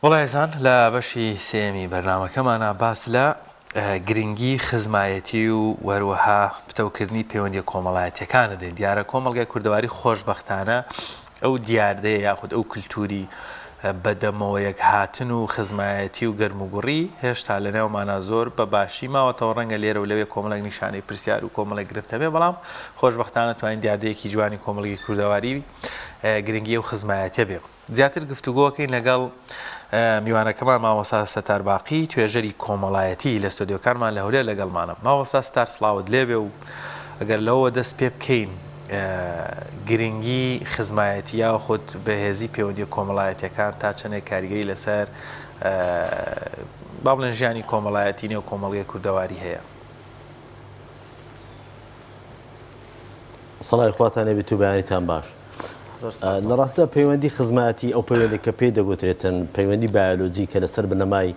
وڵای هێزان لە بەشی سێمی بەرنامەکەمانە باس لە گرنگی خزمایەتی و وەروەها پتەوکردنی پەیوەندی کۆمەڵایەتیەکانە دێن. دیارە کۆمەڵگای کوردەواری خۆشبەختانە ئەو دیاردەیە یاخود ئەو کللتوری بەدەمەوەیەک هاتن و خزمایەتی و گەرموگوڕی هێشتا لە نێومانە زۆر بە باشی ماوەتەوە ڕەنگە لێرە و لەوێ کۆمەڵێک نیشانەی پرسیار و کۆمەڵێک گرفتە بێ، بەڵام خۆشبەختانە توانین دیاردەیەکی جوانی کۆمەڵگی کوردەواری گرنگی و خزمایەتە بێ. زیاتر گفتوگۆکەین لەگەڵ میوانەکەمان مامۆستا ستار باقی توێژەری کۆمەڵایەتی لە ستۆدیۆکانمان لە هەولێر لەگەڵمانە. مامۆستا ستار سڵاوت لێبێ و ئەگەر لەوە دەست پێ بکەین گرنگی خزمایەتی یا خود بەهێزی پەیوەندی کۆمەڵایەتیەکان تا چەندێک کاریگەری لەسەر با بڵێن ژیانی کۆمەڵایەتی نێو کۆمەڵگەی کوردەواری هەیە. سەڵای خواتانە بێت و بەیانیتان باش. لە ڕاستە پەیوەندی خزمەتی ئەو پەیوەندی کە پێی دەگوترێتن پەیوەندی بایۆلۆجی کە لەسەر بنەمای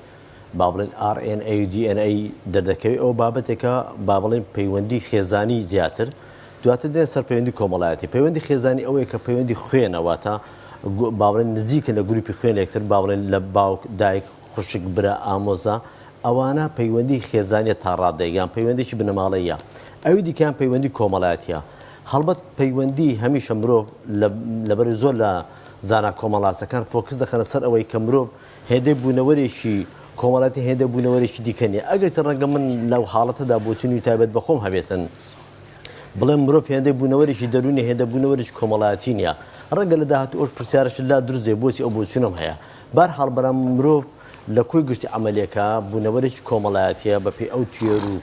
با بڵێن RNA و DNA دەردەکەوێت، ئەو بابەتێکە با بڵێن پەیوەندی خێزانی زیاتر دواتر دێن سەر پەیوەندی کۆمەڵایەتی. پەیوەندی خێزانی ئەوەیە کە پەیوەندی خوێنەوەتە با بڵێن نزیکە لە گروپی خوێنێکتر، با بڵێن لە باوک دایک خوشک برا ئامۆزا، ئەوانە پەیوەندی خێزانیە تا ڕادەیگان پەیوەندێکی بنەماڵەیە. ئەوی دیکەیان پەیوەندی کۆمەڵایەتیە. هەڵبەت پەیوەندی هەمیشە مرۆڤ لەبەر زۆر لە زانا کۆمەڵاسەکان فۆکس دەخەنە سەر ئەوەی کە مرۆڤ هێندەی بوونەوەرێکی کۆمەڵاتی هێندە بوونەوەرێکی دیکەنیە. ئەگەر ڕەنگە من لەو حاڵەتەدا بۆچنی تایبەت بەخۆم هەبێتن بڵێم مرۆڤ هێندەی بوونەوەرێکی دەرونی هێندە بوونەوەرێکی کۆمەڵایەتی نییە، ڕەنگە لە داهاتوو ئەوش پرسیارش لا دروستێ بۆچی ئەو بۆچونم هەیە. بەرحاڵ بەرام مرۆڤ لە کۆی گشتی عەمەلێکە بوونەوەرێکی کۆمەڵایەتیە بەپێی ئەو توێر و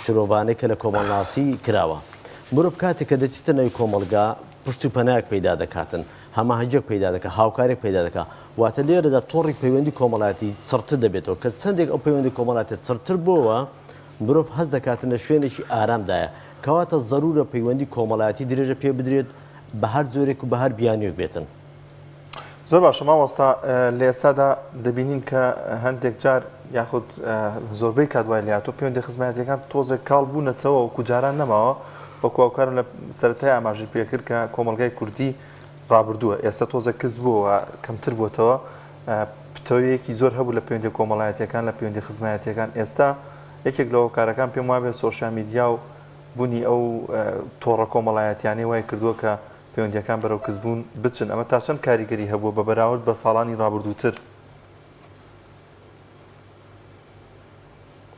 شرۆڤانەی کە لە کۆمەڵناسی کراوە. مرۆڤ کاتێک کە دەچیتە ناوی کۆمەڵگا پشت و پەنایەک پەیدا دەکاتن، هەماهەنگێک پەیدا دەکات، هاوکارێک پەیدا دەکات، واتە لێرەدا تۆڕی پەیوەندی کۆمەڵایەتی چڕتر دەبێتەوە کە چەندێک ئەو پەیوەندی کۆمەڵایەتی چڕتر بووە مرۆڤ هەست دەکاتن لە شوێنێکی ئارامدایە، کەواتە ضرورە پەیوەندی کۆمەڵایەتی درێژە پێ بدرێت بە هەر زۆرێک و بە هەر بیانیوک بێتن. زۆر باشە مامۆستا، لە ئێستادا دەبینین کە هەندێک جار یاخود زۆربەی کاتوای لاتۆ پەیوەندی خزمەتیەکان تۆزێک کاڵ بوونەتەوە و کوجاران نەماوە وەکو ئەوکارم لە سەرەتای ئاماژی پێکرد کە کۆمەڵگای کوردی ڕابردووە، ئێستا تۆزە کەس بووە کەمتر بووەتەوە، پتەوەیەکی زۆر هەبوو لە پەیوەندی کۆمەڵایەتیەکان لە پەیوەندی خزمەتیەکان. ئێستا یەکێک لەوە کارەکان پێم وابێت سۆشیال میدیا و بوونی ئەو تۆڕە کۆمەڵایەتیانەی وای کردووە کە پەیوەندیەکان بەرەو کەسبوون بچن. ئەمە تا چەند کاریگەری هەبووە بە بەراورد بە ساڵانی ڕابردووتر؟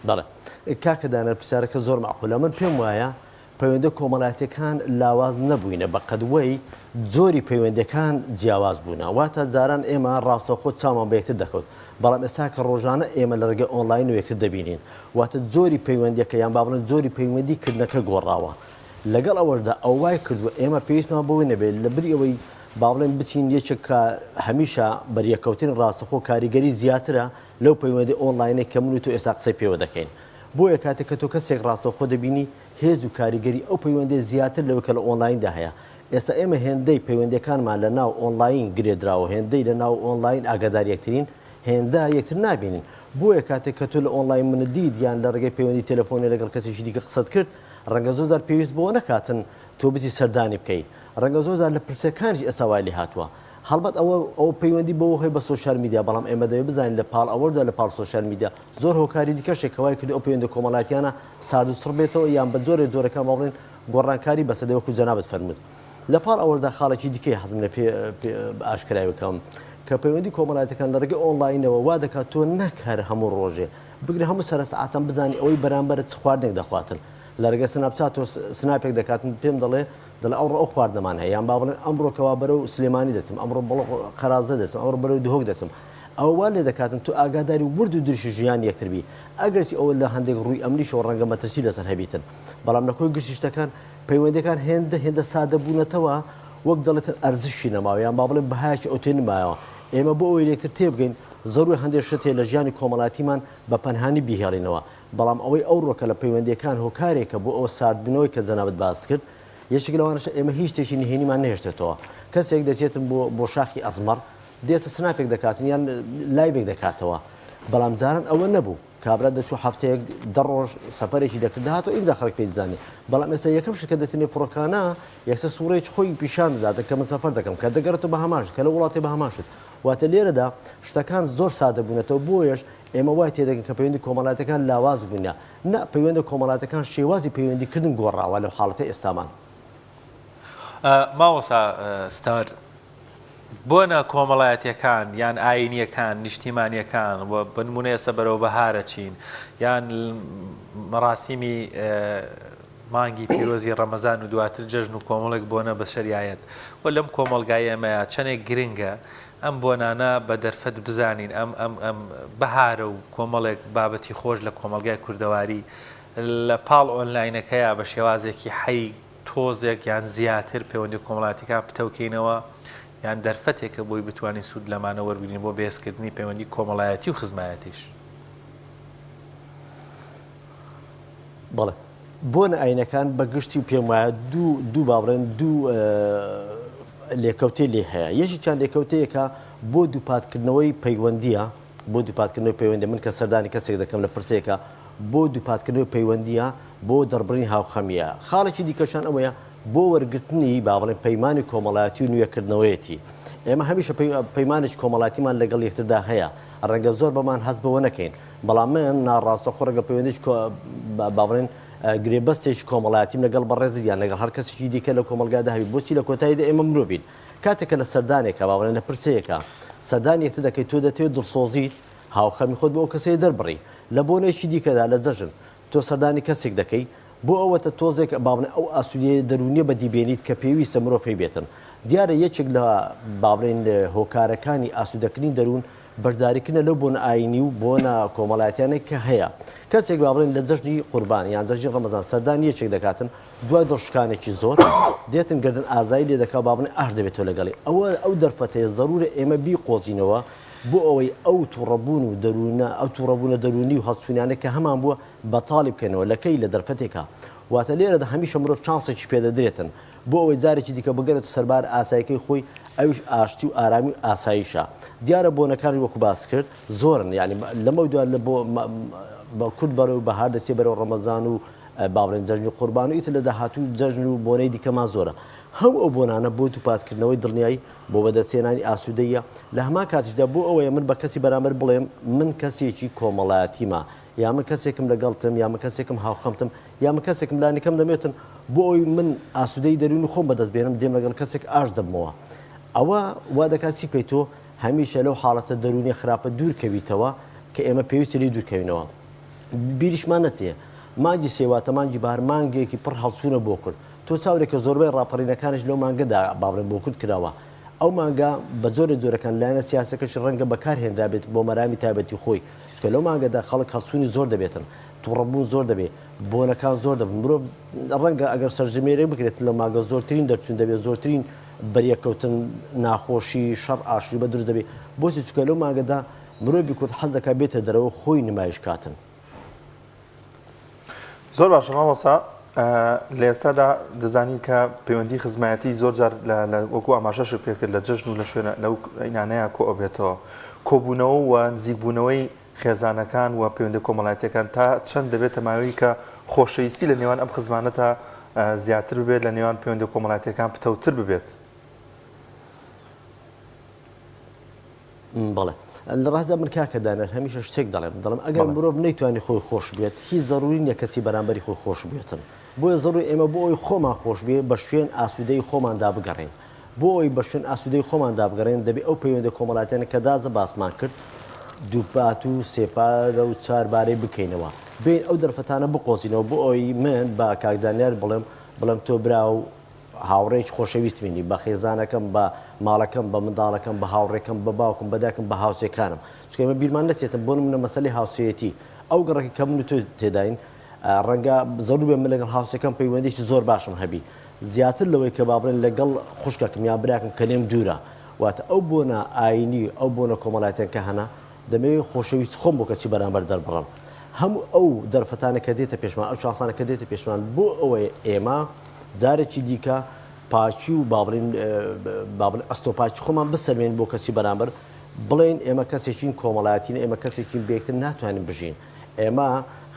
بەڵێ کاکە دانەر پرسیارەکە زۆر مەعقولە. من پێم وایە پەیوەندی کۆمەڵایەتیەکان لاواز نەبووینە بە قەدوەی زۆری پەیوەندیەکان جیاواز بوونە، واتە جاران ئێمە ڕاستەوخۆ چامان بە یەکتر دەکەوت، بەڵام ئێستا کە ڕۆژانە ئێمە لە ڕێگەی ئۆنلاین و یەکتر دەبینین، واتە زۆری پەیوەندیەکە یان با بڵێن زۆری پەیوەندیکردنەکە گۆڕاوە. لەگەڵ ئەوەشدا ئەو وای کردووە ئێمە پێویستمان بەوەی نەبێت لەبری ئەوەی با بڵێن بچین یەکێک کە هەمیشە بەریەکەوتن ڕاستەخۆ کاریگەری زیاترە لەو پەیوەندی ئۆنلاینێک کە من و تۆ ئێستا قسەی پێوە دەکەین. بۆیە کاتێک کە تۆ کەسێک ڕاستەخۆ دەبینی هێز و کاریگەری ئەو پەیوەندی زیاتر لەوە کە لە ئۆنلایندا هەیە. ئێستا ئێمە هێندەی پەیوەندیەکانمان لە ناو ئۆنلاین گرێدراوە، هێندەی لە ناو ئۆنلاین ئاگادار یەکترین، هێندە یەکتر نابینین. بۆیە کاتێک کە تۆ لە ئۆنلاین منە دیت یان لە ڕێگەی پەیوەندی تەلەفۆنی لەگەڵ کەسێکی دیکە قسەت کرد، ڕەنگە زۆرجار پێویست بەوە نەکاتن تۆ بچی سەردانی بکەیت، ڕەنگە زۆرجار لە پرسەکانیش ئێستا وای لێ هاتووە. هەڵبەت ئەو پەیوەندی بەوە هەیە بە سۆشیال میدیا، بەڵام ئێمە دەوێت بزانین لە پاڵ ئەوەردا لە پاڵ سۆشیال میدیا زۆر هۆکاری دیکەشێک کەوای کرد ئەو پەیوەندی کۆمەڵایەتیانە سارد و سڕ بێتەوە یان بە جۆرەکان با بڵێن گۆڕانکاری بەسەر وەکو جەنابەت فەرمووت. لە پاڵ ئەوەردا خاڵێکی دیکەی حەزم لە پێ ئاشکرای بکەم کە پەیوەندی کۆمەڵایەتەکان لە ڕێگەی ئۆنلاینەوە وا دەکات تۆ نەکار هەموو ڕۆژێ بگرێ هەموو سەرە سەعاتان بزانانی ئەوەی بەرامبەرت چ خواردنێک دەخواتن. لە ڕێگە سناپچات تۆ سناپێک دەکاتن پێم دەڵێ ئەو خواردنەمان هەیە، یان با بڵێن ئەمڕۆکەوا بەرەو سلێمانی دەچم، ئەمڕۆ بەڵۆ قەرازە دەچم، ئەمڕۆ بەرەو دهۆک دەچم. ئەوە وا لێ دەکاتن تو ئاگاداری ورد و درشی ژیان یەکتر بی. ئەگەرچی ئەوە لە هەندێک ڕووی ئەمریشەوە ڕەنگە مەترسی لەسەر هەبیتن، بەڵام لە کۆی گشتی شتەکان پەیوەندیەکان هێندە سادە بوونەتەوە وەک دەڵێتن ئەرزشی نەماوە یان با بڵێن بەهایەکی ئۆتێ نمایەوە. ئێمە بۆ ئەوەی یەکتر تێبگەین ضروري هەندێک شتێ لە ژیانی کۆمەڵاتیمان بە پەنهانی بیهێڵینەوە، بەڵام ئەوەی ئەو ڕۆکە لە پەیوەندیەکان هۆکارێکە بۆ ئەوە ساردبنەوەی کە جەنابەت باس کرد. یەکێک لەوانەش ئێمە هیچ شتێکی نهێنیمان نەهێشتێتەوە. کەسێک دەچێتن بۆ شاخی ئەزمەر دێتە سناپێک دەکاتن یان لایڤێک دەکاتەوە، بەڵام جاران ئەوە نەبوو. کابرا دەچوو هەفتەیەک دە ڕۆژ سەفەرێکی دەکرد داهاتەوە ئینجا خەڵک پێی دەزانێت، بەڵام ئێستا یەکەم شت کە دەچێنێ فڕۆکانە یەکسەر سوورەیەکی خۆی پیشان دەدات کە من سەفەر دەکەم کە دەگەڕێتەوە بە هەماشت کە لە وڵاتی بە هەماشت واتە لێرەدا شتەکان زۆر سادە بوونەتەوە بۆیش ئێمە وای تێدەگەن کە پەیوەندی کۆمەڵاتەکان لاواز بوونە نە پەیوەندە کۆمەڵاتەکان شێوازی پەیوەندیکردن گۆڕاوە لەو حاڵەتە ئێستامان. ماوەسا ستار بۆنە کۆمەڵایەتیەکان یان ئاینیەکان نیشتیمانیەکان و بنمونەیە سەبەرەوە بەهارە چین یان مەراسیمی مانگی پیرۆزی ڕەمەزان و دواتر جەژن و کۆمەڵێک بۆنە بە شەریعەت و لەم کۆمەلگای ئێمەیە چەندێک گرنگە ئەم بۆنانە بە دەرفەت بزانین ئەم بەهارە و کۆمەڵێک بابەتی خۆش لە کۆمەلگای کوردەواری لە پاڵ ئۆنلاینەکەیە بە شێوازێکی حەی تۆزێک یان زیاتر پەیوەندی کۆمەڵاتیەکان پتەوکەینەوە یان دەرفەتێکە بۆی بتوانین سوود لەمانە وەربگرین بۆ بەهێزکردنی پەیوەندی کۆمەڵایەتی و خزمایەتیش. بەڵێ بۆنە ئاینەکان بەگشتی و پێم وایە دوو باڕێن دوو لێکەوتێ لێ هەیە یەکێکیان لێکەوتەیەکە بۆ دووپاتکردنەوەی پەیوەندیە بۆ دووپاتکردنەوەی پەیوەندی من کە سەردانی کەسێک دەکەم لە پرسێکە بۆ دووپاتکردنەوەی پەیوەندیە بۆ دەربڕین هاوخەمیە خاڵێکی دیکەشان ئەوەیە بۆ وەرگرتنی باڵێن پەیمانی کۆمەڵایەتی و نوێکردنەوەیەتی ئێمە هەمیشە پەیمانێک کۆمەڵاتیمان لەگەڵ یەکتردا هەیە ڕەنگە زۆر بەمان هەست بەوە نەکەین بەڵام من ناڕاستەخۆ ڕەنگە پەیوەندیش باڵێن گرێبەستێک کۆمەڵایەتیم لەگەڵ بەڕێزی یان لەگەڵ هەر کەسێکی دیکە لە کۆمەلگادا هەبی بۆچی لە کۆتاییدا ئێمە مرۆڤین کاتێکە لە سەردانێکە باڵێن لە پرسەیەکە سەردانی یەکتر دەکەیت تۆ دەتەوێت دڵسۆزیت هاوخەمی خۆت بۆ ئەو کەسەیە دەربڕی لە بۆنێکی دیکەدا لە جەژن تۆ سەردانی کەسێک دەکەی بۆ ئەوەتە تۆزێک باڵێن ئەو ئاسوودیە دەرونیە بە دیبێنیت کە پێویستە مرۆڤی بێتن دیارە یەکێک لە باڵێن هۆکارەکانی ئاسوودەکردنی دەروون بەرداریکردنە لەو بۆنە ئاینی و بۆنە کۆمەڵایەتیانێک کە هەیە کەسێک باڵێن لە جەژنی قوربان یان جەژنی ڕەمەزان سەردانی یەکێک دەکاتن دوای دڵشکانێکی زۆر دێتن گردن ئازایی لێ دەکا باڵێن ئاش دەبێتەوە لەگەڵی ئەو دەرفەتەیە ضرورە ئێمە بیقۆزینەوە بۆ ئەوەی ئەو تووڕەبوون و دەروونە ئەو تووڕەبوونە دەرونی و هەڵسوونیانە کە هەمان بووە بەتاڵی بکەنەوە لەکەی لە دەرفەتێکە واتە لێرەدا هەمیشە مرۆڤ چانسێکی پێدەدرێتن بۆ ئەوەی جارێکی دیکە بگەرێت سەربار ئاساییەکەی خۆی ئەوش ئاشتی و ئارامی و ئاساییشە دیارە بۆنەکانی وەکو باس کرد زۆرن یعنی لەمە دوار لە بە کورد بەرەوە بەهار دەچێت بەرەو ڕەمەزان و باڵێن جەژنی قوربان و ئیتر لە داهاتوو جەژن و بۆنەی دیکەمان زۆرە هەم ئەو بۆنانە بۆ توپاتکردنەوەی دڵنیایی بۆ بەدەستێنانی ئاسوودەیە لە هەمان کاتیشدا بۆ ئەوەیە من بە کەسی بەرامبەر بڵێم من کەسێکی کۆمەڵایەتیمە یا من کەسێکم لەگەڵتم یا من کەسێکم هاوخەمتم یا من کەسێکم لانیکەم دەمێتن بۆ ئەوی من ئاسوودەی دەروون و خۆم بەدەست بێنم دێم لەگەڵ کەسێک ئاش دەبمەوە ئەوە وا دەکات چی بکەیت تۆ هەمیشە لەو حاڵەتە دەرونی خراپە دوورکەویتەوە کە ئێمە پێویستی لێ دوورکەوینەوە بیریشمان نەچێ مانگی سێواتە مانگی بار مانگێکی پڕ هەڵچوونە بۆ کورد تۆ چاورێکە زۆربەی ڕاپەڕینەکانش لەو مانگەدا باڵێن بۆ کورد کراوە ئەو مانگا بە جۆرەکان لایەنە سیاسەکەش ڕەنگە بەکارهێنرا بێت بۆ مەرامی تایبەتی خۆی چکە لەو مانگەدا خەڵک هەڵچوونی زۆر دەبێتن تووڕەبوون زۆر دەبێت بۆنەکان زۆر دەبن مرۆڤ ڕەنگە ئەگەر سەرژمێرە بکرێت لە ماگە زۆرترین دەرچوون دەبێت زۆرترین بەریەکەوتن ناخۆشی شەڕ ئاشری بە دروست دەبێت بۆچی چکە لەو ماگەدا مرۆڤی کورد حەز دەکات بێتە دەرەوە خۆی نمایش کاتن. زۆر باشە مامۆستا لە ئێستادا دەزانی کە پەیوەندی خزمایەتی زۆر جار وەکو ئاماژەش پێکرد لە جەژن و لە شوێنە لەو ئینانەیە کۆ ئەبێتەوە کۆبوونەوە و نزیکبوونەوەی خێزانەکان و پەیوەندی کۆمەڵایەتیەکان تا چەند دەبێت تەماوی کە خۆشەویستی لە نێوان ئەم خزمانەتە زیاتر ببێت لە نێوان پەیوەندی کۆمەڵایەتیەکان پتەوتر ببێت. بەڵێ لە ڕازدا من کاکەدانەر هەمیشە شتێک دەڵێم ئەگەر مرۆڤ نەیتوانی خۆی خۆش بێت هیچ ضروری نیە کەسی بەرامبەری خۆی خۆش بێتن بۆیە زەڕووی ئێمە بۆ ئەوی خۆمان خۆش بێ بە شوێن ئاسوودەی خۆماندا بگەڕین بۆ ئەوی بە شوێن ئاسوودەی خۆماندا بگەڕین دەبێت ئەو پەیوەندی کۆمەڵاتیانە کە دازە باسمان کرد دووپات و سێپارە و چاربارەی بکەینەوە بین ئەو دەرفەتانە بقۆزینەوە بۆ ئەوی من بە کاکدانیار بڵێم تۆ برا و هاوڕێک خۆشەویست بینی بە خێزانەکەم بە ماڵەکەم بە منداڵەکەم بە هاوڕێکم بە باوکم بەداکەم بە هاوسێکانم چکە ئێمە بیرمان نەچێتم بۆ منە مەسەلەی هاوسەیەتی ئەو گەڕێکی کە من و تۆ تێداین ڕەنگە زەرور بێ من لەگەڵ هاوسەکەم پەیوەندیی زۆر باشم هەبی زیاتر لەوەی کە بابڵێن لەگەڵ خوشکەکەم یا براکەم کە لێم دوورە واتە ئەو بۆنە ئاینی ئەو بۆنە کۆمەڵایەتیان کە هەنا دەمەوێت خۆشەویست خۆم بۆ کەسی بەرامبەر دەربڕم هەموو ئەو دەرفەتانە کە دێتە پێشمان ئەو شانسانە کە دێتە پێشمان بۆ ئەوەی ئێمە جارێکی دیکە پاچی و بابڵین ئەستۆپاچی خۆمان بسەرمێن بۆ کەسی بەرامبەر بڵێن ئێمە کەسێکین کۆمەڵایەتین ئێمە کەسێکین بێکتر ناتوانین بژین ئێمە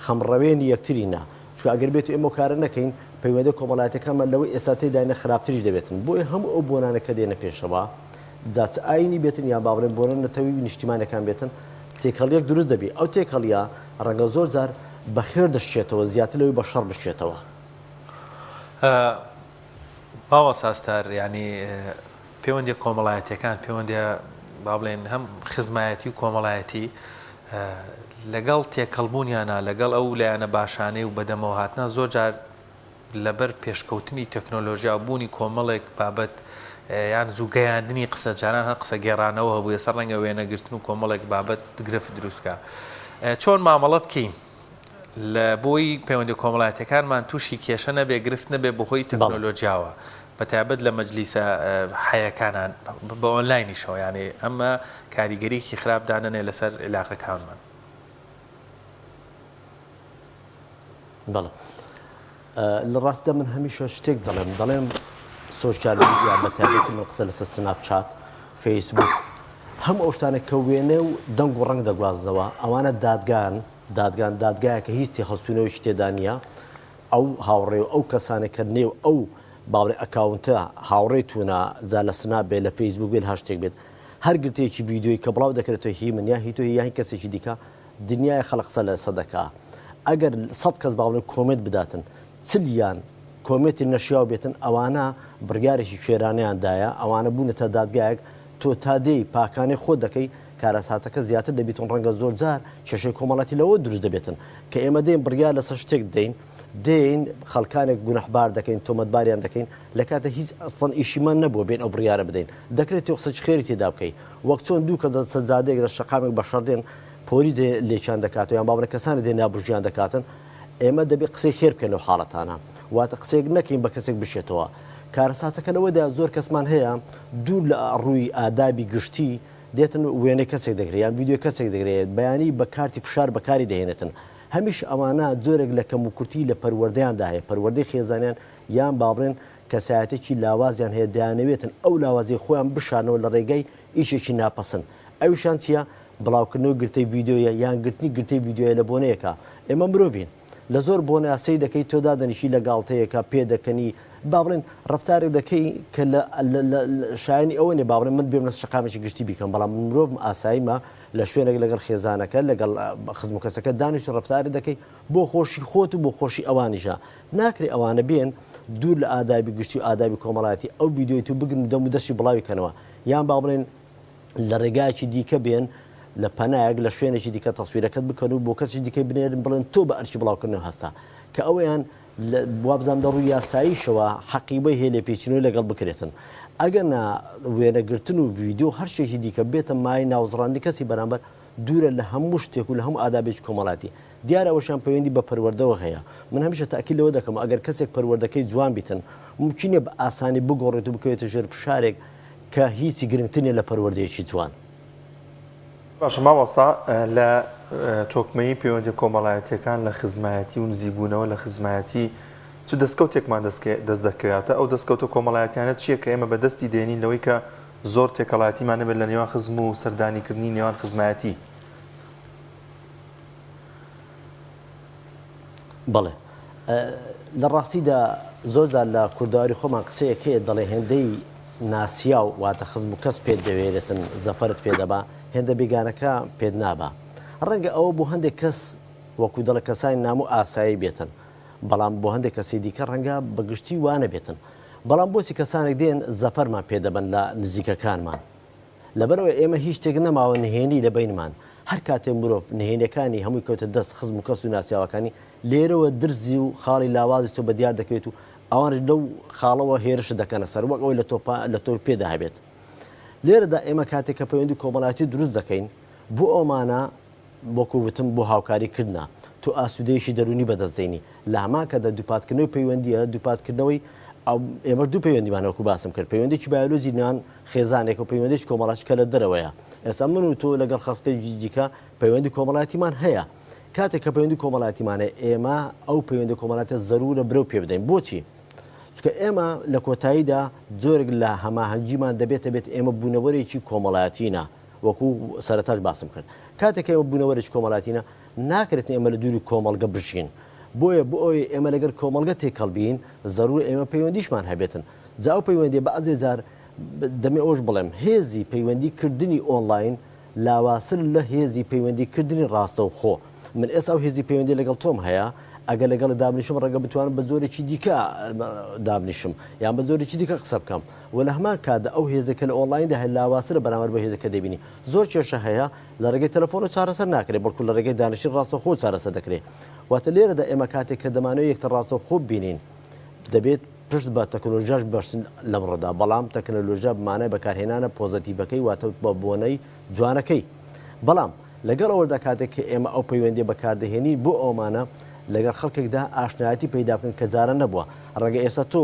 خەمڕەوێنی یەکترینە چکە ئەگەر بێت ئێمە کارە نەکەین پەیوەندی کۆمەڵایەتەکانمان لەوەی ئێستا تێداینە خراپتریش دەبێتن بۆی هەموو ئەو بۆنانە کە دێنە پێشەوە جاچ ئاینی بێتن یان باڵێن بۆنە نەتەوەی نیشتیمانەکان بێتن تێکەڵیەک دروست دەبێت ئەو تێکەڵیە ڕەنگە زۆر جار بەخێر دەشێتەوە زیاتر لەوەی بە شەڕ بشێتەوە. باوە ساستار ینی پەیوەندی کۆمەڵایەتیەکان پەیوەندی با بڵێن هەم خزمایەتی و کۆمەڵایەتی لەگەڵ تێکەڵبوونیانە لەگەڵ ئەو لایەنە باشانەی و بەدەمەوە هاتنە زۆر جار لەبەر پێشکەوتنی تەکنۆلۆژیا بوونی کۆمەڵێک بابەت یان زووگەیاندنی قسە جاران هەر قسە گێڕانەوە هەبووە سەر ڕەنگە وێنەگرتن و کۆمەڵێک بابەت گرفت دروستکە چۆن مامەڵە بکەین لە بۆی پەیوەندی کۆمەڵایەتەکانمان تووشی کێشە نەبێ گرفت نەبێ بەهۆی تەکنۆلۆژیاوە بەتایبەت لە مەجلیسە حەیەکانان بە ئۆنلاینیشەوە یانێ ئەمە کاریگەریکی خراپدانەنێ لەسەر علاقەکانمان. بەڵێ لە ڕاستدا من هەمیشە شتێک دەڵێم سۆشیال میدیا بەتایبەتی من قسە لەسەر سناپچات فەیسبوک هەم ئەو شتانە کە وێنێ و دەنگ و ڕەنگ دەگوازنەوە ئەوانە دادگایە کە هیچ تێخەستوونەوەی شتێدا نیە ئەو هاوڕێ و ئەو کەسانە کە نێو ئەو باڵێ ئەکاونتە هاوڕێتونە جا لە سناب بێت لە فەیسبوک بێت هەر شتێک بێت هەر گرتێکی ڤیددیۆی کە بڵاو دەکرێتەوە هی من یا هی تۆ یانی کەسێکی دیکە دنیای خەڵق قسە لە سەدەکا ئەگەر 100 کەس باڵێ کۆمنت بداتن چلیان کۆمێتی نەشیاو بێتن ئەوانە بڕیارێکی شێرانیاندایە ئەوانە بوونەتە دادگایەک تۆ تادەی پاکانی خۆ دەکەی کارەساتەکە زیاتر دەبێتون ڕەنگە زۆر جار کێشەی کۆمەڵاتی لەوە دروست دەبێتن کە ئێمە دێن بڕیار لەسەر شتێک دێین خەڵکانێک گونەحبار دەکەین تۆمەتباریان دەکەین لە کاتە هیچ ئەسڵەن ئیشیمان نەبووە بێن ئەو بڕیارە بدەین دەکرێت تۆ قسەی خێری تێدا بکەیت وەک چۆن دوو کە سەجادەیەک لە شەقامێک بە شەڕدێن پۆلیس لێکیان دەکاتەوە یان باوەڕە کەسانی دێن نابژیان دەکاتن ئێمە دەبێت قسەی خێر بکەن لەو حاڵەتانە واتە قسەیەک نەکەین بە کەسێک بشێتەوە کارەساتەکە لەوەدا زۆر کەسمان هەیە دوور لە ڕووی ئادابی گشتی دێتن وێنەی کەسێک دەگرێت یان ڤیددیۆ کەسێک دەگرێت بەیانی بە کارتی فشار بەکاری دەهێنێتن هەمیش ئەوانە جۆرێک لە کەم و کورتی لە پەروەردەیاندا هەیە پەروەردەی خێزانیان یان باڵێن کەسایەتێکی لاوازیان هەیە دەیانەوێتن ئەو لاوازی خۆیان بشانەوە لە ڕێگەی ئیشێکی ناپەسند ئەویشان چییە بڵاوکردنەوە گرتەی ڤیددیۆیە یان گرتنی گرتەی ڤیددیۆیە لە بۆنەیەەکە ئێمە مرۆڤین لە زۆر بۆنە یاسەی دەکەی تۆ دادەنیشی لە گاڵتەیەکە پێ دەکەنی با بڵێن ڕفتارێک دەکەی کە شایانی ئەوە نێ باڵێن من بێم لە شقامێکی گشتی بیکەم بەڵام مرۆڤ ئاساییمە لە شوێنێک لەگەڵ خێزانەکە لەگەڵ خزم و کەسەکە دانیشت ڕفتاری دەکەی بۆ خۆشی خۆت و بۆ خۆشی ئەوانیشە ناکرێ ئەوانە بێن دوور لە ئادابی گشتی و ئادابی کۆمەڵایەتی ئەو ڤیددیۆی تو بگن دەم و دەستی بڵاویکەنەوە یان با بڵێن لە ڕێگایکی دیکە بێن لە پەنایەک لە شوێنێکی دیکە تەسویرەکەت بکەن و بۆ کەسی دیکەی بنێرن بڵێن تۆ بە ئەرچی بڵاوکردنەوە هەستا کە ئەویان وابزانام دەڕووی یاساییشەوە حەقیبەی هێلێ پێچینەوەی لەگەڵ بکرێتن ئەگەر وێنەگرتن و ڤیددیۆ هەر شتێکی دیکە بێتە مای ناوزڕاندی کەسی بەرامبەر دوورە لە هەموو شتێک و لە هەموو ئادابێکی کۆمەڵاتی دیارە ئەوەشان پەیوەندی بە پەروەردەوە هەیە من هەمیشە تاکید لەوە دەکەم ئەگەر کەسێک پەروەردەکەی جوان بیتن ممکنە بە ئاسانی بگۆڕێت و بکەوێتە ژێر فشارێک کە هیچی گرنگترێ لە پەروەردەیەکی جوان. باشە مامۆستا لە تۆکمەی پەیوەندی کۆمەڵایەتیەکان لە خزمایەتی و نزیبوونەوە لە خزمایەتی چ دەستکەوتێکمان دەست دەکەوێتە ئەو دەستکەوتە کۆمەڵایەتیانە چییە کە ئێمە بەدەستی دێنین لەوەی کە زۆر تێکەڵایەتیمان نەبێت لە نێوان خزم و سەردانیکردنی نێوان خزمایەتی. بەڵێ لە ڕاستیدا زۆرجار لە کورداواری خۆمان قسەیەکەیە دەڵێ هێندەی ناسیا و واتە خزم و کەس پێت دەوێتن زەفەرت پێدەبا هێندە بێگانەکە پێت نابا ڕەنگە ئەوە بۆ هەندێک کەس وەکو دەڵێ کەسانی نام و ئاسایی بێتن بەڵام بۆ هەندێک کەسی دیکە ڕەنگە بەگشتی وانە بێتن بەڵام بۆچی کەسانێک دێن زەفەرمان پێدەبن لە نزیکەکانمان لەبەرەوە ئێمە هیچ شتێک نەماوە نهێنی لە بینمان هەر کاتێک مرۆڤ نهێنیەکانی هەمووی کەوتە دەست خزم و کەس و ناسیاوەکانی لێرەوە درزی و خاڵی لاوازی تۆ بە دیار دەکەوێت و ئەوانش لەو خاڵەوە هێرش دەکەنە سەر وەک ئەوەی لە تۆ پێدا هەبێت لێرەدا ئێمە کاتێک کە پەیوەندی کۆمەڵایەتی دروست دەکەین بۆ ئەومانە وەکو وتم بۆ هاوکاریکردنا تۆ ئاسوودەیەشی دەرونی بەدەستدەینی لە هەماکەدا دووپاتکردنەوەی پەیوەندیە دووپاتکردنەوەی ئێمە دوو پەیوەندیمانەوەکو باسم کرد پەیوەندێکی بایۆلۆژی نان خێزانێک و پەیوەندێکی کۆمەڵایەتی کە لە دەرەوەیە ئێستا من و تۆ لەگەڵ خەڵکی جیجیکە پەیوەندی کۆمەڵایەتیمان هەیە کاتێک کە پەیوەندی کۆمەڵایەتیمانە ئێمە ئەو پەیوەندی کۆمەڵایەتە زەرورە برەو پێ بدەین بۆچی چونکە ئێمە لە کۆتاییدا زۆرێک لە هەماهەنگیمان دەبێت ئێمە بوونەوەرێکی کۆمەڵایەتینە وەکو سەرەتاش باسم کرد کاتێک ئێمە بوونەوەرێکی کۆمەڵایەتینە ناکرێت ئێمە لە دووری کۆمەڵگە بژین بۆیە بۆ ئەوی ئێمە لەگەر کۆمەڵگە تێکەڵبین زەرور ئێمە پەیوەندیشمان هەبێتن جا ئەو پەیوەندی بەعزێ جار دەمێ ئەوش بڵێم هێزی پەیوەندیکردنی ئۆنلاین لاواسر لە هێزی پەیوەندیکردنی ڕاستەوخۆ من ئێستا ئەو هێزی پەیوەندی لەگەڵ تۆم هەیە ئەگەر لەگەڵ دابنیشم ڕەگە بتوانم بە زۆرێکی دیکە دابنیشم یان بە زۆرێکی دیکە قسە بکەم و لە هەمان کاتدا ئەو هێزەکە لە ئۆنلایندا هەیە لاواسرە بەرامبەر بە هێزەکە دەبینی زۆر کێشە هەیە لە ڕێگەی تەلەفۆن و چارەسەر ناکرێت بەڵکو لە ڕێگەی دانیشتنی ڕاستەوخۆ چارەسەر دەکرێت واتە لێرەدا ئێمە کاتێک کە دەمانەوە یەکتر ڕاستەوخۆ ببینین دەبێت پشت بە تەکنۆلۆژیاش بەرسن لەم ڕۆدا بەڵام تەکنۆلۆژیا بمانای بەکارهێنانە پۆزەتیڤەکەی واتە بە بۆنەی جوانەکەی بەڵام لەگەڵ ئەوەدا کاتێک کە ئێمە ئەو پەیوەندی بەکاردەهێنی بۆ ئەومانە لەگەڵ خەڵکێکدا ئاشنایەتی پەیدا بکەن کە جارە نەبووە ڕێگە ئێستا تۆ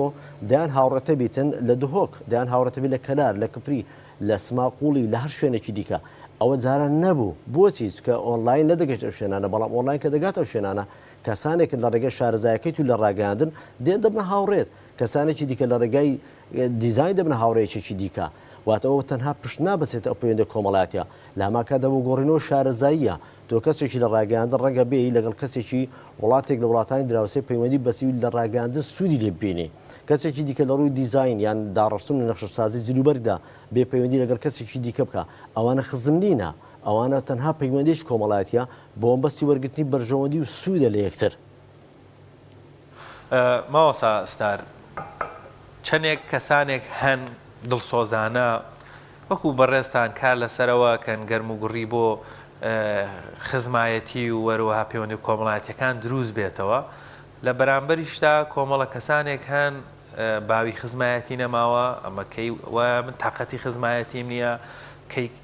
دەیان هاوڕێتە بیتن لە دهۆک دەیان هاوڕێتەبی لە کەلار لە کفری لە سماقوڵی لە هەر شوێنێکی دیکە ئەوە جاران نەبوو بۆچی کە ئۆنلاین نەدەگەشت ئەو شوێنانە بەڵام ئۆنلاین کە دەگات ئەو شوێنانە کەسانێک لە ڕێگەی شارەزایەکەی تو لە ڕاگەاندن دێن دەبنە هاوڕێت کەسانێکی دیکە لە ڕێگای دیزاین دەبنە هاوڕێیەکی دیکە واتەوە تەنها پشت نابەچێت ئەو پەیوەندی کۆمەڵاتیە لە هەماکاتدا بۆ گۆڕینەوە شارەزاییە تۆ کەسێکی لە ڕاگەاندن ڕەنگە بێ لەگەڵ کەسێکی وڵاتێک لە وڵاتانی دراوسێ پەیوەندی بەسیوی لە ڕاگەاندن سوودی لێ ببینێ کەسێکی دیکە لە ڕووی دیزاین یان داڕشتن و نەخشەسازی جلوبەردا بێ پەیوەندی لەگەڵ کەسێکی دیکە بکە ئەوانە خزم نینە ئەوانە تەنها پەیوەندیش کۆمەڵاتیە بۆ بەستی وەرگرتنی بەرژەوەندی و سوودە لە یەکتر ماوەسا ستار چەندێک کەسانێک هەن دڵسۆزانە وەکو بەڕێستان کار لەسەرەوە کەن گەرم و گوڕی بۆ خزمایەتی و وەروەها پەیوەندی کۆمەڵایەتیەکان دروست بێتەوە لە بەرامبەریشتا کۆمەڵە کەسانێک هەن باوی خزمایەتی نەماوە ئەمە کەی من تااقەتی خزمایەتیم نییە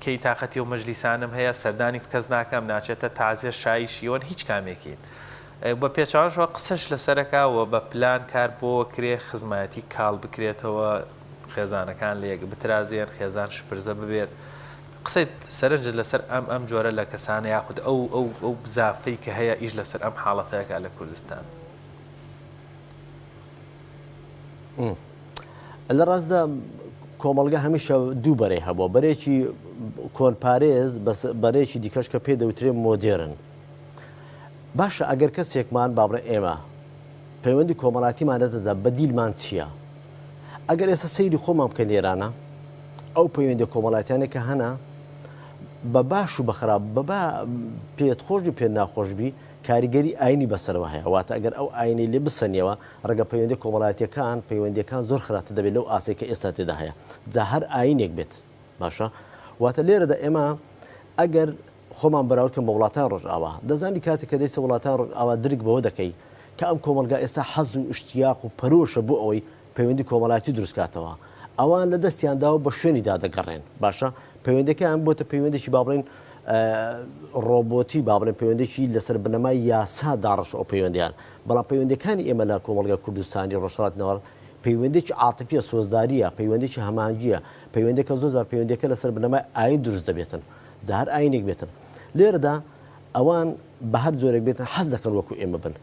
کەی تااقەتی و مەجلیسانم هەیە سەردانی کەس ناکەم ناچێتە تازیە شای شیوەن هیچ کامێکی بە پێچوانشەوە قسەش لەسەرەکەوە بە پلان کار بۆ کرێ خزمایەتی کاڵ بکرێتەوە خێزانەکان لێک بترازێن خێزان شپرزە ببێت قسەیت سەرنجت لەسەر ئەم جۆرە لە کەسانە یاخود ئەو بزافەی کە هەیە ئیش لەسەر ئەم حاڵەتەیەکە لە کوردستان لە ڕاستدا کۆمەڵگە هەمیشە دوو بەرەی هەبووە بەرێکی کۆنپارێز بەرێکی دیکەش کە پێ دەوترێ مۆدێرن باشە ئەگەر کەسێکمان بابڕێ ئێمە پەیوەندی کۆمەڵاتیمان دەدەدا بەدیلمان چییە ئەگەر ئێستا سەیری خۆمان بکەن لێرانە ئەو پەیوەندی کۆمەڵاتیانێک کە هەنا بە باش و بەخراپ بەبا پێت خۆشی پێ ناخۆشبی کاریگەری ئاینی بەسەرەوە هەیە واتە ئەگەر ئەو ئاینی لێ بسەنیەوە ڕێگە پەیوەندی کۆمەڵاتیەکان پەیوەندیەکان زۆر خراپتر دەبێت لەو ئاسەی کە ئێستا تێدا هەیە جا هەر ئاینێک بێت باشە واتە لێرەدا ئێمە ئەگەر خۆمان بەراوردکەم بە وڵاتان ڕۆژئاوا دەزانی کاتێک کە دەیسە وڵاتان ڕۆژئاوا درک بەوە دەکەی کە ئەم کۆمەلگا ئێستا حەز و اشتیاق و پەرۆشە بۆ ئەوەی پەیوەندی کۆمەڵاتی دروستکاتەوە ئەوان لە دەستیانداوە بە شوێنیدا دەگەڕێن باشە پەیوەندەکەیان بۆتە پەیوەندێکی بابڕین ڕۆبۆتی بابڕێن پەیوەندێکی لەسەر بنەمای یاسا داڕش ئەو پەیوەندیان بەڵام پەیوەندەکانی ئێمە لە کۆمەلگا کوردستانی ڕۆژهەڵاتنەوە پەیوەندێکی عاتفیە سۆزداریە پەیوەندێکی هەمانگیە پەیوەندێکە زۆر زار پەیوەندەکە لەسەر بنەمای ئاین دروست دەبێتن جا هەر ئاینێک بێتن لێرەدا ئەوان بە هەر جۆرێک بێتن حەز دەکەن وەکو ئێمە بن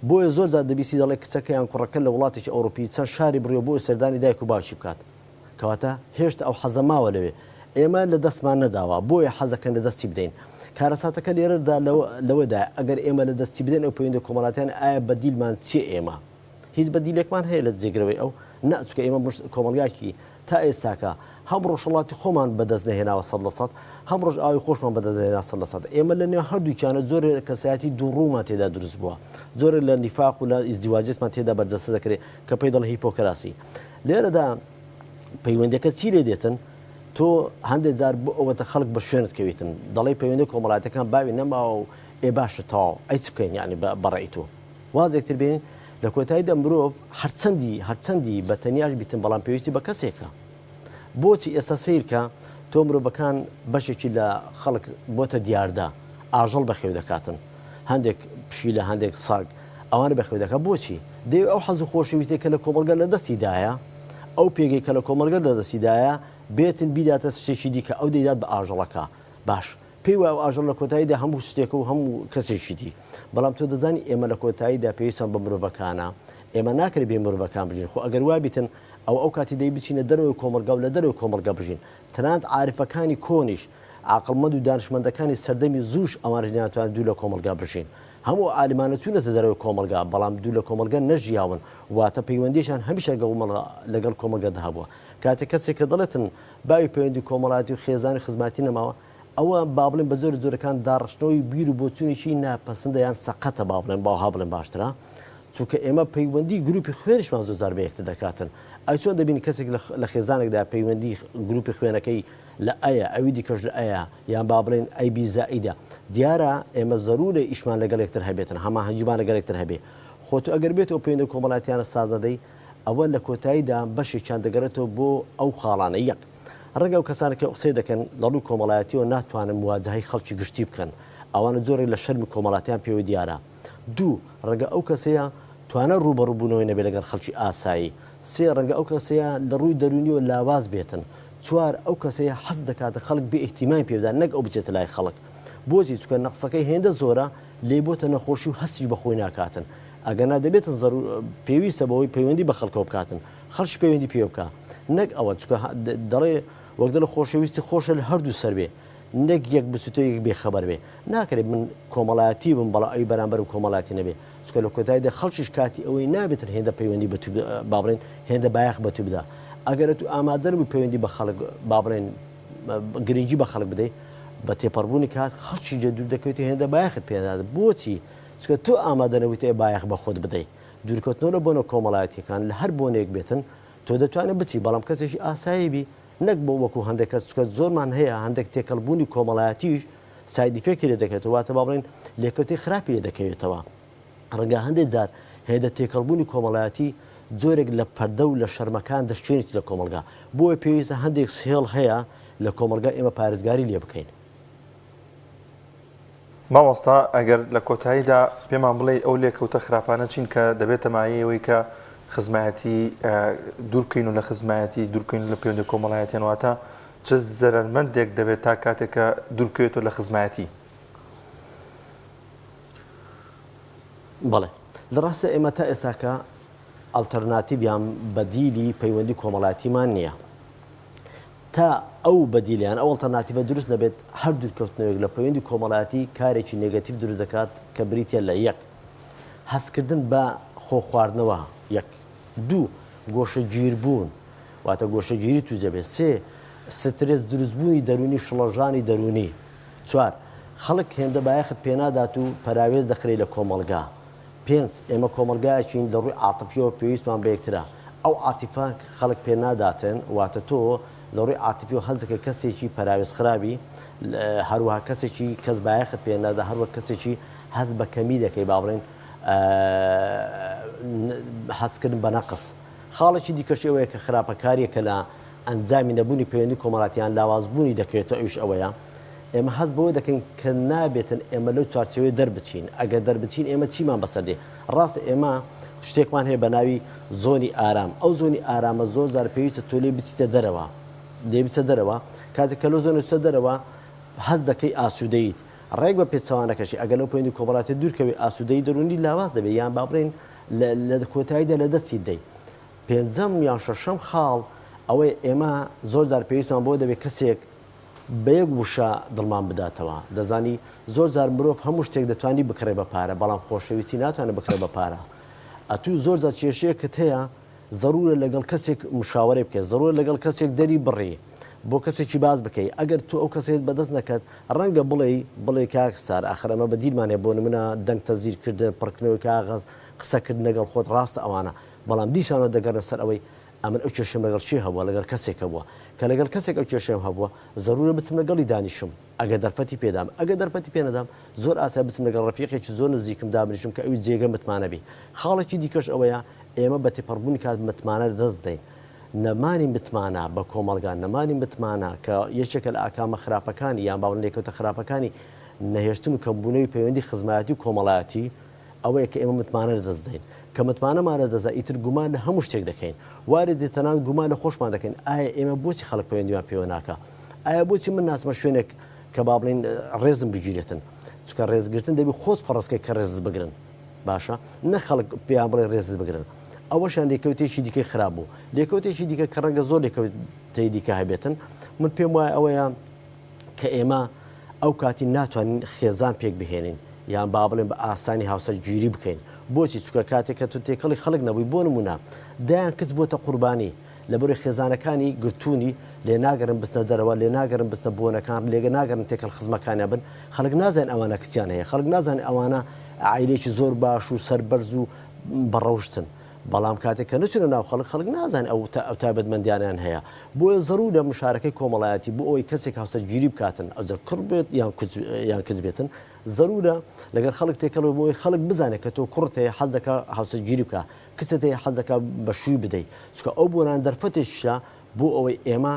بۆیە زۆر زار دەبیسی دەڵێ کچەکەیان کوڕەکە لە وڵاتێکی ئەوروپی چەند شاری بڕیەوە بۆی سەردانی دایک و باوکی بکات کەواتە هێشتا ئەو حەزەماوە لەوێ ئێمە لە دەستمان نەداوە بۆیە حەزەکەن لە دەستی بدەین کارەساتەکە لێرەدا لەوەدا ئەگەر ئێمە لە دەستی بدەین ئەو پەیوەندی کۆمەڵاتیان ئایا بەدیلمان چیە ئێمە هیچ بەدیلێکمان هەیە لە جێگرەوەی ئەو ناچکە ئێمە کۆمەلگاکی تا ئێستاکە هەم ڕۆژهەڵاتی خۆمان بەدەست نەهێناوە 100% هەم ڕۆژ ئاوی خۆشمان بەدەست نەهێنا 100% ئێمە لە نێو هەردووکیانە زۆر کەسایەتی دووڕوومان تێدا دروست بووە زۆر لە نیفاق و لە ئیزدیواجێتمان تێدا بەرجەستە دەکرێت کە پێی دەڵێ هیپۆکراسی لێرەدا پەیوەندەکە چی لێ دێتن تۆ هەندێک جار بۆ ئەوەتە خەڵک بە شوێنت کەویتن دەڵێ پەیوەندی کۆمەڵاتەکان باوی نەماوە و ئێ باشە تەواو ئەی چ بکەین یعنی بەڕێی تۆ وازێکتر بێنین لە کۆتاییدا مرۆڤ هەرچەندی بە تەنیاش بیتن بەڵام پێویستی بە کەسێکە بۆچی ئێستا سیرکە تۆ مرۆڤەکان بەشێکی لە خەڵک بۆتە دیاردا ئاژەڵ بەخێو دەکاتن هەندێک پشیلە هەندێک ساگ ئەوانە بەخێو دەکات بۆچی دەیە ئەو حەز و خۆشەویستێک کە لە کۆمەلگا لە دەستیدایە ئەو پێگەی کە لە کۆمەلگا لە دەستیدایە بێتن بیداتە شتێکی دیکە ئەو دەیدات بە ئاژەڵەکە باش پێی وایە ئاژەڵ لە کۆتاییدا هەموو شتێکە و هەموو کەسێکی دی بەڵام تۆ دەزانی ئێمە لە کۆتاییدا پێویستان بە مرۆڤەکانە ئێمە ناکرێت بێ مرۆڤەکان بژین خۆ ئەگەر وا بیتن ئەو کاتی دەی بچینە دەرەوەی کۆمەلگا و لە دەرەوەی کۆمەلگا بژین تەنانەت عارفەکانی کۆنیش عاقڵمەند و دانشمەندەکانی سەردەمی زووش ئەوانش ناتوانن دوو لە کۆمەلگا بژین هەموو عالمانە چوونەتە دەرەوەی کۆمەلگا بەڵام دوو لە کۆمەلگا نەژیاون واتە پەیوەندیشان هەمیشە لەگەڵ کۆمەلگادا هەبووە کاتێک کەسێک کە دەڵێتن باوی پەیوەندی کۆمەڵایەتی و خێزانی خزمەتی نەماوە ئەوە با بڵێن بە زۆر جۆرەکان داڕشتنەوەی بیر و بۆچوونێکی ناپەسەندە یان سەقەتە با بڵێن باوها بڵێن باشترە چونکە ئێمە پەیوەندی گروپی خوێنشمان زۆر بە یەکتر دەکاتن ئەی چۆن دەبینی کەسێک لە خێزانێکدا پەیوەندی گروپی خوێنەکەی لە ئەیە ئەوی دیکەش لە ئەیە یان با بڵێن ئەی بیزائیدا دیارە ئێمە ضرورە ئیشمان لەگەڵێکتر هەبێتن هەماهەنگیمان لەگەڵێکتر هەبێ خۆتو ئەگەر بێتەوە پەیوەندی کۆمەڵایەتیانە ساز دەدەی ئەوە لە کۆتاییدا بەشێکیان دەگەڕێتەوە بۆ ئەو خاڵانە یەک ڕەنگە و کەسانێکە قسەی دەکەن لەڕووی کۆمەڵایەتیەوە ناتوانن مواجهەی خەڵکی گشتی بکەن ئەوانە زۆرێک لە شەرمی کۆمەڵاتیان پێوە دیارە دوو ڕەنگە ئەو کەسەیە توانە ڕوبەڕووبوونەوەی نەبێت لەگەڵ خەڵکی ئاسایی سێ ڕەنگە ئەو کەسەیە لە ڕووی دەرونیەوە لاواز بێتن چوار ئەو کەسەیە حەز دەکاتە خەڵک بێ ئیحتیمای پێ بدات نەک ئەو بچێتە لای خەڵک بۆچی چونکە نەقسەکەی هێندە زۆرە لێ بۆتە نەخۆشی و هەستیش بەخۆی ناکاتن ئەگەنا دەبێتن پێویستە بەوەی پەیوەندی بە خەڵکەوە بکاتن خەڵش پەیوەندی پێ بکە نەک ئەوە چونکە دەڵێ وەک دڵ خۆشەویستی خۆشە لە هەردوو سەر بێ نەک یەک بسوتە یەک بێخەبەر بێ ناکرێت من کۆمەڵایەتی بم بەڵام ئەوی بەرامبەر و کۆمەڵایەتی نەبێ چونکە لە کۆتاییدا خەڵکیش کاتی ئەوەی نابێتن هێندە پەیوەندی بە تو با بڵێن هێندە بایەخ بە تو بدا ئەگەرە تو ئامادە بوو پەیوەندی بە خەڵک با بڵێن گرنگی بە خەڵک بدەیت بە تێپەڕبوونی کات خەڵکی جە دوور دەکەوێتی هێندە بایەخت پێدات بۆچی چکە تۆ ئامادە نەبوویت بایەخ بە خۆت بدەیت دوورکەوتنەوە لە بۆنە کۆمەڵایەتیەکان لە هەر بۆنێک بێتن تۆ دەتوانێت بچی بەڵام کەسێکی ئاسایی بی نەک بۆ وەکو هەندێک کەس چکە زۆرمان هەیە هەندێک تێکەڵبوونی کۆمەڵایەتیش سایدیفێکی لێ دەکەێتەوە واتە با بڵێن لێکەوتی خراپی لێ دەکەوێتەوە ڕەنگە هەندێک جار هێندە تێکەڵبوونی کۆمەڵایەتی زۆرێک لە پەردە و لە شەرمەکان دەشتێنێتی لە کۆمەلگا بۆیە پێویستە هەندێک سێڵ هەیە لە کۆمەلگا ئێمە پارێزگاری لێ بکەین مامۆستا ئەگەر لە کۆتاییدا پێمان بڵێ ئەو لێکەوتە خراپانە چین کە دەبێتە مایەوەی کە خزمەتی دوورکەین و لە خزمەتی دوورکەین لە پەیوەندی کۆمەڵایەتیان واتە چ زەرمەندێک دەبێت تا کاتێکە دوورکەوێتەوە لە خزمەتی بەڵێ لە ڕاستە ئێمە تا ئێستاکە ئەڵتەرناتیڤیان بەدیلی پەیوەندی کۆمەڵایەتیمان نییە تا ئەو بەدیلیان ئەو ئەڵتەرناتیڤە دروست دەبێت هەر دوورکەوتنەوەیەک لە پەیوەندی کۆمەڵایەتی کارێکی نێگەتیڤ دروست دەکات کە بریتە لە یەک هەستکردن بە خۆ خواردنەوە یەک دوو گۆشەگیربوون واتە گۆشەگیری تووجە بێت سێ سترێس دروستبوونی دەرونی شڵەژانی دەرونی چوار خەڵک هێندە بایەخت پێنادات و پەراوێز دەخرێت لە کۆمەلگا پێنج ئێمە کۆمەلگایەکین لە ڕووی عاتیفیەوە پێویستمان بە یەکترە ئەو عاتیفە خەڵک پێناداتن واتە تۆ لە ڕووی عاتیفیەوە هەز دەکەی کەسێکی پەراوێز خراپی هەروەها کەسێکی کەس بایەخت پێنادا هەروەک کەسێکی هەز بە کەمی دەکەی با بڵێن حەزکردن بە نەقس خاڵێکی دیکەش ئەوەیە کە خراپەکاریەکە لە ئەنجامی نەبوونی پەیوەندی کۆمەڵاتیان لاوازبوونی دەکەوێتە ئەوش ئەوەیە ئێمە هەست بەوە دەکەین کە نابێتن ئێمە لەو چارچەوەی دەربچین ئەگەر دەربچین ئێمە چیمان بەسەردێ ڕاستە ئێمە شتێکمان هەیە بە ناوی زۆنی ئارام ئەو زۆنی ئارامە زۆر جار پێویستە تۆ لێ بچیتە دەرەوە دەبیچە دەرەوە کاتێک کە لە زۆنە چتە دەرەوە هەست دەکەی ئاسوودەیت ڕێک بە پێچەوانەکەشی ئەگەر لەو پەیوەندی کۆمەڵاتی دوورکەوێت ئاسوودەی دەرونی لاواز دەبێت یان با بڵێن لە کۆتاییدا لە دەستی دەی پێنجەم یان شەشەم خاڵ ئەوەی ئێمە زۆر جار پێویستمان بۆ دەبێت کەسێک بە یەک وشە دڵمان بداتەوە دەزانی زۆر جار مرۆڤ هەموو شتێک دەتوانی بکڕێ بە پارە بەڵام خۆشەویستی ناتوانێت بکڕێ بە پارە ئەتوو زۆر جار کێشەیەکت هەیە ضرورە لەگەڵ کەسێک مشاوەرە بکەیت ضرورە لەگەڵ کەسێک دەری بڕێ بۆ کەسێکی باز بکەیت ئەگەر تو ئەو کەسێت بەدەست نەکەت ڕەنگە بڵێ کاکستار ئاخرەمە بە دیلمانێ بۆ نمونە دەنگ تەزیرکردن پڕکردنەوەی کاغەز قسەکرد لەگەڵ خۆت ڕاستە ئەوانە بەڵام دیسانە دەگەڕێت سەر ئەوەی ئەمن ئەو کێشەم لەگەڵ چی هەبووە لەگەڵ کەسێکە بووە کە لەگەڵ کەسێک ئەو کێشەم هەبووە ضرورە بچم لەگەڵی دانیشم ئەگە دەرفەتی پێدام ئەگە دەرفەتی پێنەدام زۆر ئاسا بچم لەگەڵ ڕەفیقێکی زۆر نزیکم دابنیشم کە ئەوی جێگە متمانە بی خاڵێکی دیکەش ئەوەیە ئێمە بە تێپەڕبوونی کات متمانە دەست دەین نەمانی متمانە بە کۆمەلگان نەمانی متمانە کە یەکێکە لە ئاکامە خراپەکانی یان باوەڕ لێکەوتە خراپەکانی نەهێشتن و کەمبوونەوەی پەیوەندی خزمەتی و کۆمەڵایەتی ئەوەیە کە ئێمە متمانە دەست دەین کە متمانەمانە دەزا ئیتر گومان لە هەموو شتێک دەکەین وارد دێتەنان گومان لە خۆشمان دەکەین ئایا ئێمە بۆچی خەڵک پەیوەندیمان پێوە ناکە ئایا بۆچی من ناسمە شوێنێک کە با بڵێن ڕێزم بگیرێتن چکە ڕێزگرتن دەبی خۆت فەڕستکەی کە ڕێزت بگرن باشە نە خەڵک پێیان بڵێ ڕێزت بگرن ئەوەشان لێکەوتێکی دیکەی خراپ بوو لێکەوتێکی دیکە کە ڕەنگە زۆر لێکەوتەی دیکە هەبێتن من پێم وایە ئەوەیە کە ئێمە ئەو کاتی ناتوانین خێزان پێک بهێنین یان با بڵێن بە ئاسانی هاوسەرگیری بکەین بۆچی چکە کاتێک کە تو تێکەڵی خەڵک نەبووی بۆ نمونە دایان کچ بۆتە قوربانی لە بۆی خێزانەکانی گرتوونی لێ ناگەرن بستە دەرەوە لێ ناگەرن بستە بۆنەکان لێگە ناگەرن تێکەڵ خزمەکانیان بن خەڵک نازان ئەوانە کچیان هەیە خەڵک نازان ئەوانە عیلێکی زۆر باش و سەربەرز و بەڕەوشتن بەڵام کاتێک کە نچونە ناو خەڵک نازان ئەو تایبەتمەندیانیان هەیە بۆیە زەرورە مشارەکەی کۆمەڵایەتی بۆ ئەوی کەسێک هاوسەرگیری بکاتن ئەوجە کوڕ بێت یان کچ بێتن زەرورە لەگەر خەڵک تێکەڵەوە بۆی خەڵک بزانێت کە تۆ کوڕت هەیە حەز دەکا هاوسەرگیری بکە کچت هەیە حەز دەکا بە شووی بدەیت چکە ئەو بۆنان دەرفەتێکیشە بۆ ئەوەی ئێمە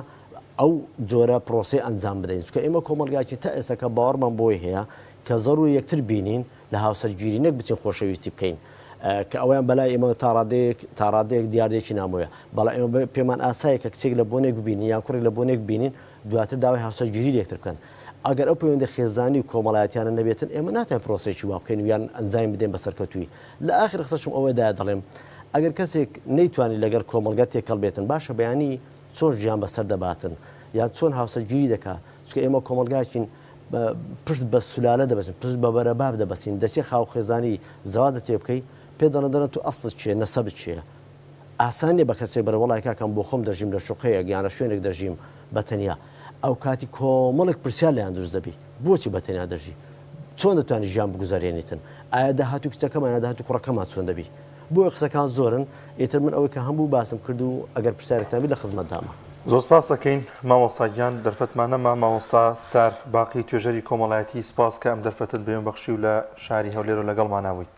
ئەو جۆرە پرۆسی ئەنجام بدەین چکە ئێمە کۆمەلگاکی تا ئێستاکە باوەڕمان بۆی هەیە کە زەڕوو یەکتر بینین لە هاوسەرگیری نەک بچین خۆشەویستی بکەین کە ئەویان بەلای ئێمە تاڕادەیەک دیاردێکی نامۆیە بەڵام ئێمە پێمان ئاسایە کە کچێک لە بۆنێک ببینین یان کوڕێک لە بۆنێک بینین دواتر داوای هاوسەرگیری لێکتر بکەن ئەگەر ئەو پەیوەندی خێزانی و کۆمەڵایەتیانە نەبێتن ئێمە ناتوانین پرۆسێکی وا بکەین و یان ئەنجام بدەین بەسەرکەوتووی لە ئاخر قسەشم ئەوەیدا دەڵێم ئەگەر کەسێک نەیتوانی لەگەر کۆمەلگا تێکەڵ بێتن باشە بەیانی چۆن ژیان بەسەر دەباتن یان چۆن هاوسەرگیری دەکات چکە ئێمە کۆمەلگاچین پشت بە سولالە دەبەسین پشت بە بەرەباب دەبەسین دەچێ خاو خێزانی زەوادە تێ بکەی پێ دەڵێن تو ئەسڵت چیە نەسەب چییە ئاسانێ بە کەسێک بەرە وڵای کاکەم بۆ خۆم دەژیم لە شوقەیەک یانە شوێنێک دەژیم بەتەنیا ئەو کاتی کۆمەڵێک پرسیار لەیان دروست دەبی بۆچی بەتەنیا دەژی چۆن دەتوانانی ژیان بگوزارێنیتن ئایا داهاتوو کچەکەمان یا داهاتوو کوڕەکەمان چۆن دەبی بۆ قسەکان زۆرن ئیتر من ئەوەی کە هەموو باسم کرد و ئەگەر پرسیارێکتان بێت لە خزمەتدامە زۆر سپاس دەکەین مامۆستاگیان دەرفەتمانەمە مامۆستا ستار باقی توێژەری کۆمەڵایەتی سپاس کە ئەم دەرفەتت بێن بەخشی و لە شاری هەولێر و لەگەڵمان ناویت